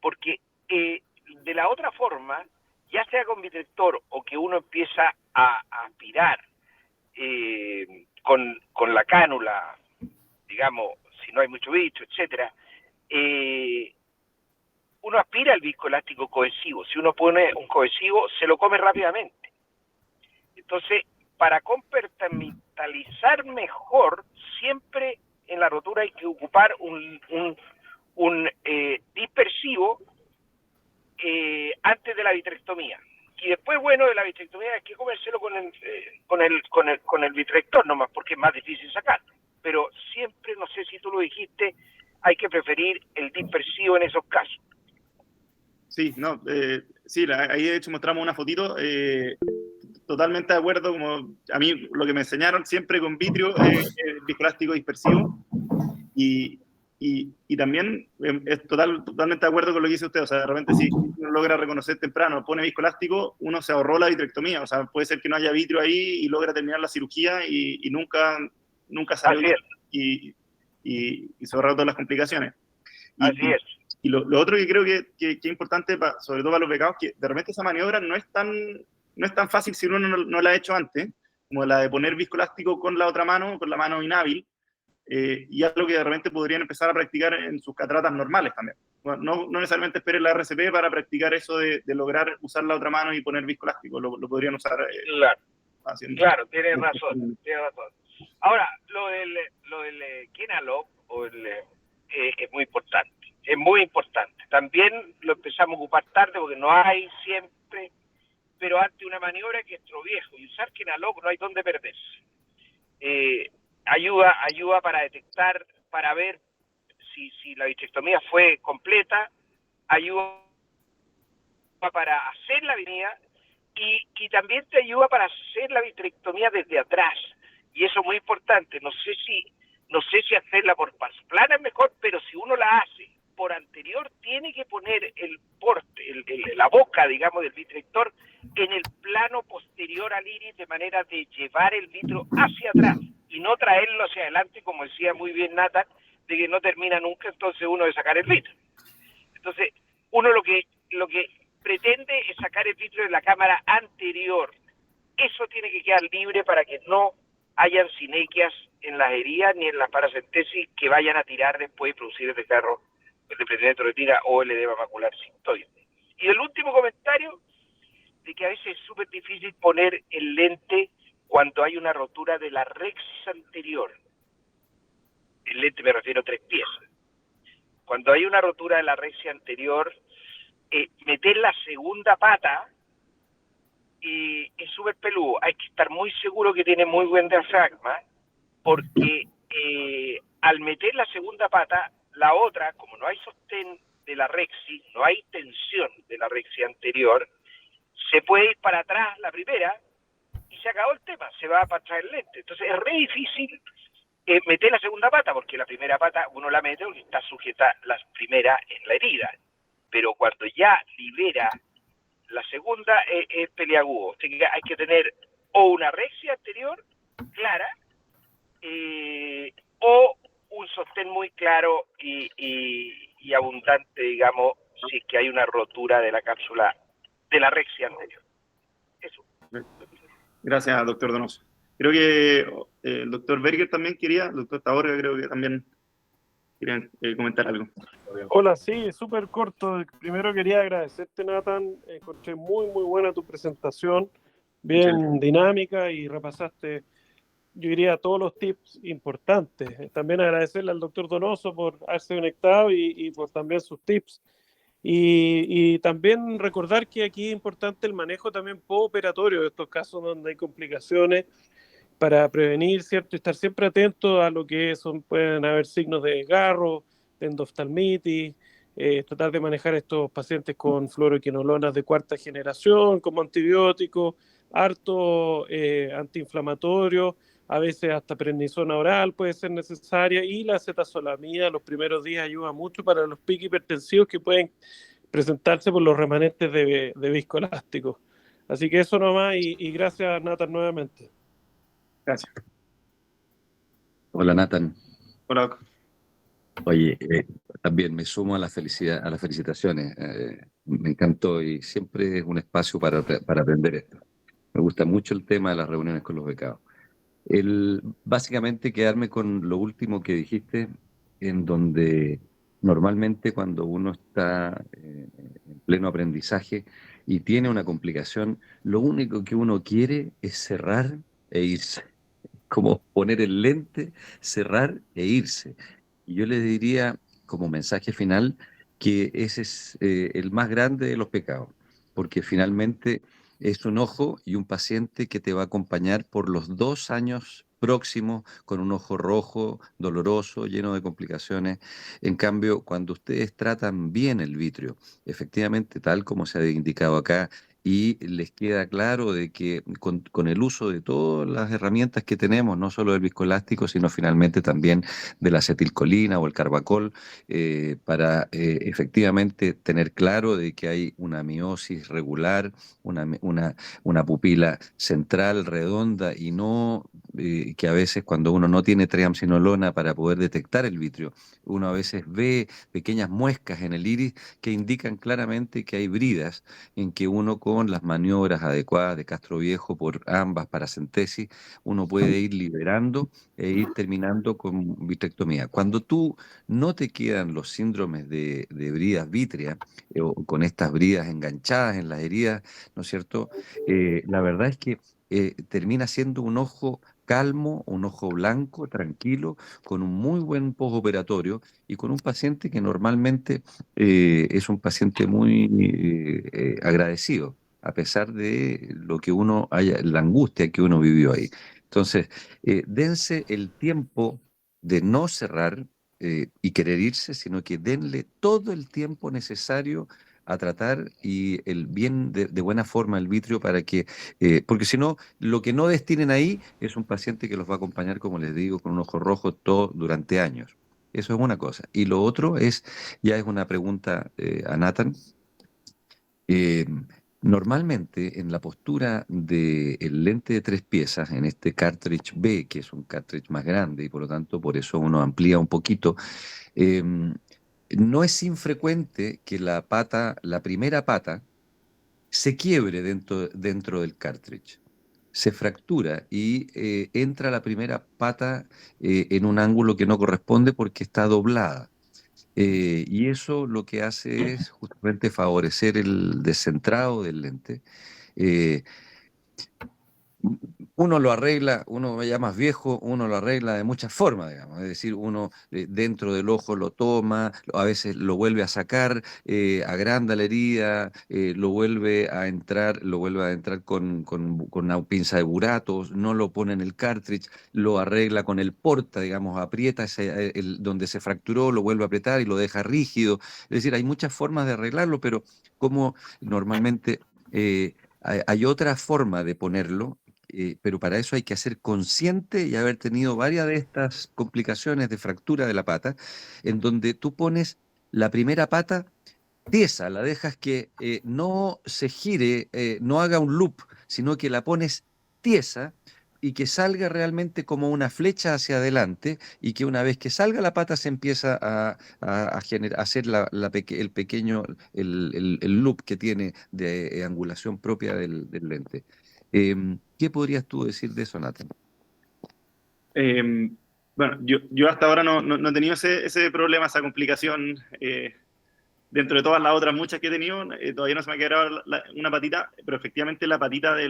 porque de la otra forma, ya sea con vitrector o que uno empieza a aspirar con la cánula, digamos, si no hay mucho vitrio, etcétera, uno aspira al viscoelástico cohesivo. Si uno pone un cohesivo, se lo come rápidamente. Entonces, para compartimentalizar mejor, siempre en la rotura hay que ocupar un dispersivo antes de la vitrectomía. Y después, bueno, de la vitrectomía hay que comérselo con el vitrector nomás, porque es más difícil sacarlo. Pero siempre, no sé si tú lo dijiste, hay que preferir el dispersivo en esos casos. Sí, no, sí, ahí de hecho mostramos una fotito, totalmente de acuerdo, como a mí lo que me enseñaron siempre con vitrio es el viscoelástico dispersivo, y también es totalmente de acuerdo con lo que dice usted, o sea, de repente si uno logra reconocer temprano, pone viscoelástico, uno se ahorró la vitrectomía, o sea, puede ser que no haya vitrio ahí y logra terminar la cirugía y nunca salió y se ahorraron todas las complicaciones. Así es. Y lo otro que creo que es importante, sobre todo para los becados, que de repente esa maniobra no es tan fácil si uno no la ha hecho antes, como la de poner viscoelástico con la otra mano, con la mano inhábil, y algo que de repente podrían empezar a practicar en sus cataratas normales también. Bueno, no necesariamente esperen la RCP para practicar eso de lograr usar la otra mano y poner viscoelástico, lo podrían usar haciendo. Claro, tienes razón. Ahora, lo del Kenalog, es muy importante. Es muy importante. También lo empezamos a ocupar tarde porque no hay siempre, pero ante una maniobra que es viejo y usar Kenalog no hay dónde perderse. Ayuda para detectar, para ver si la vitrectomía fue completa, ayuda para hacer la avenida y también te ayuda para hacer la vitrectomía desde atrás. Y eso es muy importante. No sé si hacerla por plana es mejor, pero si uno la hace por anterior, tiene que poner el porte, la boca, digamos, del vitrector en el plano posterior al iris, de manera de llevar el vitro hacia atrás y no traerlo hacia adelante, como decía muy bien Nathan, de que no termina nunca entonces uno de sacar el vitro. Entonces, uno lo que pretende es sacar el vitro de la cámara anterior. Eso tiene que quedar libre para que no hayan sinequias en las heridas ni en las paracentesis que vayan a tirar después y producir el desgarro de desprendimiento de retina o el edema macular sigmoide. Y el último comentario, de que a veces es súper difícil poner el lente cuando hay una rotura de la rexis anterior. El lente me refiero a 3 piezas. Cuando hay una rotura de la rexis anterior, meter la segunda pata es súper peludo. Hay que estar muy seguro que tiene muy buen diafragma, porque al meter la segunda pata, la otra, como no hay sostén de la rexis, no hay tensión de la rexis anterior, se puede ir para atrás la primera y se acabó el tema, se va para atrás el lente. Entonces es re difícil meter la segunda pata, porque la primera pata uno la mete porque está sujeta la primera en la herida. Pero cuando ya libera la segunda es peliagudo. Hay que tener o una rexis anterior clara o un sostén muy claro y abundante, digamos, si es que hay una rotura de la cápsula de la rexis anterior. Eso. Gracias, doctor Donoso. Creo que el doctor Berger también quería, el doctor Taborga creo que también quería comentar algo. Hola, sí, súper corto. Primero quería agradecerte, Nathan. Encontré muy buena tu presentación, bien dinámica y repasaste, yo diría, todos los tips importantes. También agradecerle al doctor Donoso por haberse conectado y por también sus tips. Y también recordar que aquí es importante el manejo también postoperatorio de estos casos donde hay complicaciones para prevenir, ¿cierto? Y estar siempre atento a lo que pueden haber signos de desgarro, de endoftalmitis, tratar de manejar estos pacientes con fluoroquinolonas de 4ª generación, como antibióticos, harto antiinflamatorio, a veces hasta prednisona oral puede ser necesaria, y la acetazolamida los primeros días ayuda mucho para los picos hipertensivos que pueden presentarse por los remanentes de viscoelásticos. Así que eso nomás, y gracias, Nathan, nuevamente. Gracias. Hola, Nathan. Hola, doctor. Oye, también me sumo a las felicitaciones. Me encantó y siempre es un espacio para aprender esto. Me gusta mucho el tema de las reuniones con los becados. Básicamente quedarme con lo último que dijiste, en donde normalmente cuando uno está en pleno aprendizaje y tiene una complicación, lo único que uno quiere es cerrar e irse. Como poner el lente, cerrar e irse. Y yo les diría como mensaje final que ese es el más grande de los pecados, porque finalmente es un ojo y un paciente que te va a acompañar por los 2 años próximos con un ojo rojo, doloroso, lleno de complicaciones. En cambio, cuando ustedes tratan bien el vitrio, efectivamente, tal como se ha indicado acá, y les queda claro de que con el uso de todas las herramientas que tenemos, no solo del viscoelástico, sino finalmente también de la acetilcolina o el carbacol, para efectivamente tener claro de que hay una miosis regular, una pupila central redonda, y no que a veces cuando uno no tiene triamcinolona para poder detectar el vitrio, uno a veces ve pequeñas muescas en el iris que indican claramente que hay bridas, en que uno con las maniobras adecuadas de Castroviejo por ambas paracentesis, uno puede ir liberando e ir terminando con vitrectomía. Cuando tú no te quedan los síndromes de bridas vítreas, o con estas bridas enganchadas en las heridas, ¿no es cierto? La verdad es que termina siendo un ojo calmo, un ojo blanco, tranquilo, con un muy buen postoperatorio y con un paciente que normalmente es un paciente muy agradecido, a pesar de lo que la angustia que uno vivió ahí. Entonces, dense el tiempo de no cerrar y querer irse, sino que denle todo el tiempo necesario a tratar y el bien de buena forma el vitrio para que, porque si no, lo que no destinen ahí es un paciente que los va a acompañar, como les digo, con un ojo rojo todo durante años. Eso es una cosa. Y lo otro ya es una pregunta a Nathan. Eh, Normalmente en la postura del lente de 3 piezas, en este cartridge B, que es un cartridge más grande y por lo tanto por eso uno amplía un poquito, eh, no es infrecuente que la primera pata, se quiebre dentro del cartridge, se fractura y entra la primera pata en un ángulo que no corresponde porque está doblada. Y eso lo que hace es justamente favorecer el descentrado del lente. Eh, uno lo arregla, uno ya más viejo, uno lo arregla de muchas formas, digamos. Es decir, uno dentro del ojo lo toma, a veces lo vuelve a sacar, agranda la herida, lo vuelve a entrar con una pinza de buratos, no lo pone en el cartridge, lo arregla con el porta, digamos, aprieta donde se fracturó, lo vuelve a apretar y lo deja rígido. Es decir, hay muchas formas de arreglarlo, pero como normalmente hay otra forma de ponerlo, pero para eso hay que ser consciente y haber tenido varias de estas complicaciones de fractura de la pata, en donde tú pones la primera pata tiesa, la dejas que no se gire, no haga un loop, sino que la pones tiesa y que salga realmente como una flecha hacia adelante y que una vez que salga la pata se empieza a hacer el pequeño, el loop que tiene de angulación propia del lente. ¿Qué podrías tú decir de eso, Nathan? Bueno, yo hasta ahora no he tenido ese problema, esa complicación. Dentro de todas las otras muchas que he tenido, todavía no se me ha quedado una patita, pero efectivamente la patita de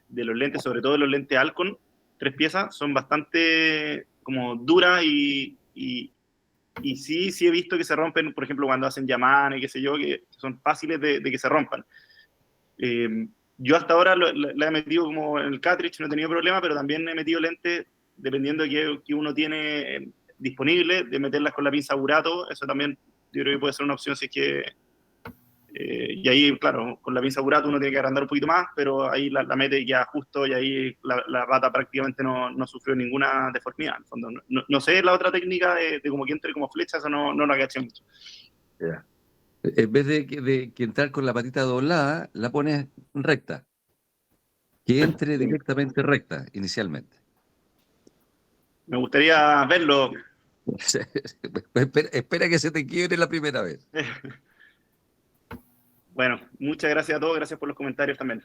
los lentes, sobre todo de los lentes Alcon, 3 piezas, son bastante como duras y sí he visto que se rompen, por ejemplo, cuando hacen llamadas y qué sé yo, que son fáciles de que se rompan. Yo hasta ahora la he metido como en el cartridge, no he tenido problema, pero también he metido lentes, dependiendo de qué uno tiene disponible, de meterlas con la pinza burato, eso también yo creo que puede ser una opción si es que... y ahí, claro, con la pinza burato uno tiene que agrandar un poquito más, pero ahí la mete ya justo y ahí la pata prácticamente no sufrió ninguna deformidad. En el fondo, no sé la otra técnica de como que entre como flecha, eso no la caché mucho. Yeah. En vez de que entrar con la patita doblada, la pones recta. Que entre directamente recta, inicialmente. Me gustaría verlo. Espera que se te quiebre la primera vez. Bueno, muchas gracias a todos, gracias por los comentarios también.